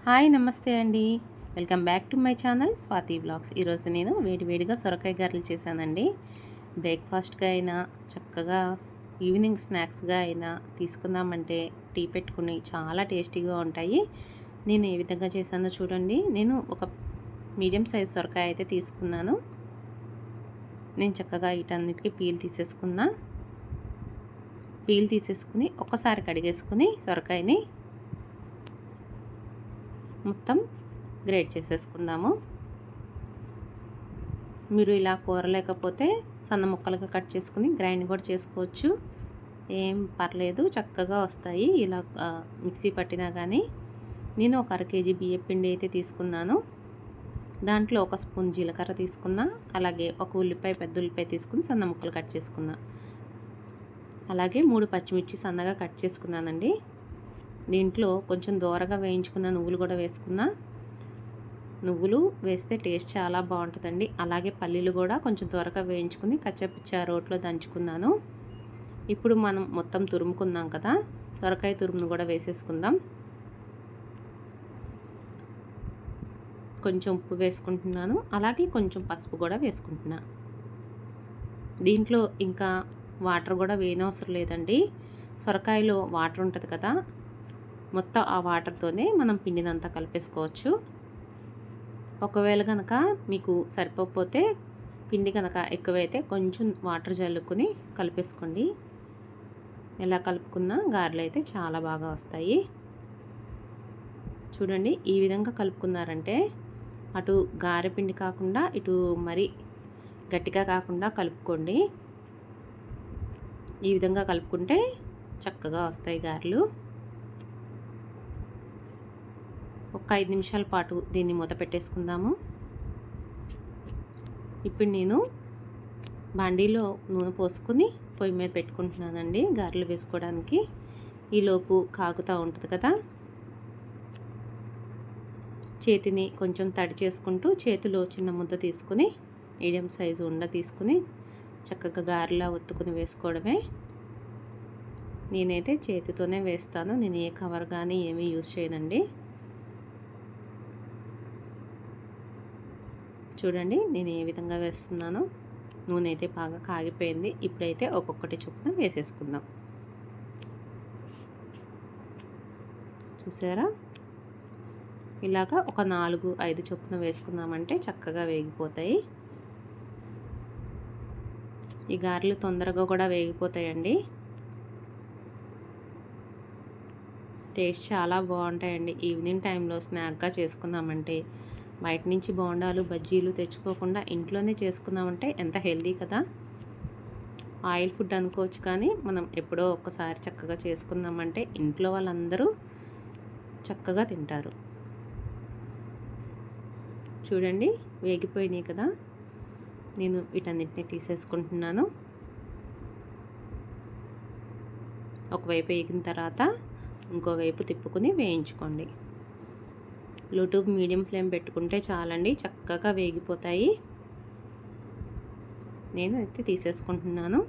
Hi నమస్తే అండి. Welcome back to my channel Swathi blogs. ఈరోజు నేను వేడివేడిగా సొరకాయ గారెలు చేశానండి. బ్రేక్ఫాస్ట్గా అయినా చక్కగా ఈవినింగ్ స్నాక్స్గా అయినా తీసుకుందామంటే టీ పెట్టుకుని చాలా టేస్టీగా ఉంటాయి. నేను ఏ విధంగా చేశానో చూడండి. నేను ఒక మీడియం సైజ్ సొరకాయ అయితే తీసుకున్నాను. నేను చక్కగా వీటన్నిటికీ పీల్ తీసేసుకుని ఒక్కసారి కడిగేసుకుని సొరకాయని మొత్తం గ్రేట్ చేసేసుకుందాము. మీరు ఇలా కూర లేకపోతే సన్న ముక్కలుగా కట్ చేసుకుని గ్రైండ్ కూడా చేసుకోవచ్చు, ఏం పర్లేదు, చక్కగా వస్తాయి ఇలా మిక్సీ పట్టినా కానీ. నేను ఒక 1/2 kg బియ్యం పిండి అయితే తీసుకున్నాను. దాంట్లో 1 స్పూన్ జీలకర్ర తీసుకున్నా, అలాగే ఒక పెద్ద ఉల్లిపాయ తీసుకుని సన్న ముక్కలు కట్ చేసుకున్నా, అలాగే 3 పచ్చిమిర్చి సన్నగా కట్ చేసుకున్నానండి. దీంట్లో కొంచెం దూరగా వేయించుకున్న నువ్వులు కూడా వేసుకున్నా. నువ్వులు వేస్తే టేస్ట్ చాలా బాగుంటుందండి. అలాగే పల్లీలు కూడా కొంచెం దూరగా వేయించుకుని కచ్చపిచ్చా రోట్లో దంచుకున్నాను. ఇప్పుడు మనం మొత్తం తురుముకున్నాం కదా, సొరకాయ తురుమును కూడా వేసేసుకుందాం. కొంచెం ఉప్పు వేసుకుంటున్నాను, అలాగే కొంచెం పసుపు కూడా వేసుకుంటున్నా. దీంట్లో ఇంకా వాటర్ కూడా వేయనవసరం లేదండి. సొరకాయలో వాటర్ ఉంటుంది కదా, మొత్తం ఆ వాటర్తోనే మనం పిండినంతా కలిపేసుకోవచ్చు. ఒకవేళ కనుక మీకు సరిపోతే పిండి కనుక ఎక్కువైతే కొంచెం వాటర్ జల్లుకుని కలిపేసుకోండి. ఎలా కలుపుకున్నా గారెలు అయితే చాలా బాగా వస్తాయి. చూడండి, ఈ విధంగా కలుపుకున్నారంటే అటు గారె పిండి కాకుండా ఇటు మరి గట్టిగా కాకుండా కలుపుకోండి. ఈ విధంగా కలుపుకుంటే చక్కగా వస్తాయి గారెలు. ఒక 5 నిమిషాల పాటు దీన్ని మూత పెట్టేసుకుందాము. ఇప్పుడు నేను బాండీలో నూనె పోసుకుని పొయ్యి మీద పెట్టుకుంటున్నానండి గారెలు వేసుకోవడానికి. ఈలోపు కాగుతూ ఉంటుంది కదా, చేతిని కొంచెం తడి చేసుకుంటూ చేతిలో చిన్న ముద్ద తీసుకుని మీడియం సైజు ఉండ తీసుకుని చక్కగా గారెలా ఒత్తుకుని వేసుకోవడమే. నేనైతే చేతితోనే వేస్తాను, నేను ఏ కవర్ కానీ ఏమీ యూజ్ చేయనండి. చూడండి నేను ఏ విధంగా వేస్తున్నానో. నూనె అయితే బాగా కాగిపోయింది. ఇప్పుడైతే ఒక్కొక్కటి చొప్పున వేసేసుకుందాం. చూసారా, ఇలాగా ఒక 4-5 చొప్పున వేసుకుందామంటే చక్కగా వేగిపోతాయి. ఈ గారెలు తొందరగా కూడా వేగిపోతాయండి. టేస్ట్ చాలా బాగుంటాయండి. ఈవినింగ్ టైంలో స్నాక్గా చేసుకుందామంటే, బయట నుంచి బోండాలు బజ్జీలు తెచ్చుకోకుండా ఇంట్లోనే చేసుకుందామంటే ఎంత హెల్దీ కదా. ఆయిల్ ఫుడ్ అనుకోవచ్చు, కానీ మనం ఎప్పుడో ఒక్కసారి చక్కగా చేసుకుందామంటే ఇంట్లో వాళ్ళందరూ చక్కగా తింటారు. చూడండి, వేగిపోయినాయి కదా. నేను వీటన్నిటిని తీసేసుకుంటున్నాను. ఒకవైపు వేగిన తర్వాత ఇంకోవైపు తిప్పుకుని వేయించుకోండి. లో టు మీడియం ఫ్లేమ్ పెట్టుకుంటే చాలండి, చక్కగా వేగిపోతాయి. నేను అయితే తీసేసుకుంటున్నాను.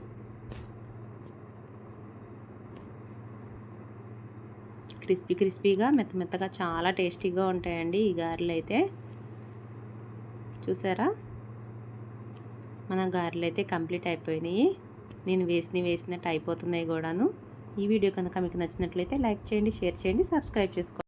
క్రిస్పీగా మెత్తగా చాలా టేస్టీగా ఉంటాయండి ఈ గారెలు అయితే. చూసారా, మన గారెలు అయితే కంప్లీట్ అయిపోయినాయి. నేను వేసినట్టు అయిపోతున్నాయి కూడాను. ఈ వీడియో కనుక మీకు నచ్చినట్లయితే లైక్ చేయండి, షేర్ చేయండి, సబ్స్క్రైబ్ చేసుకోండి.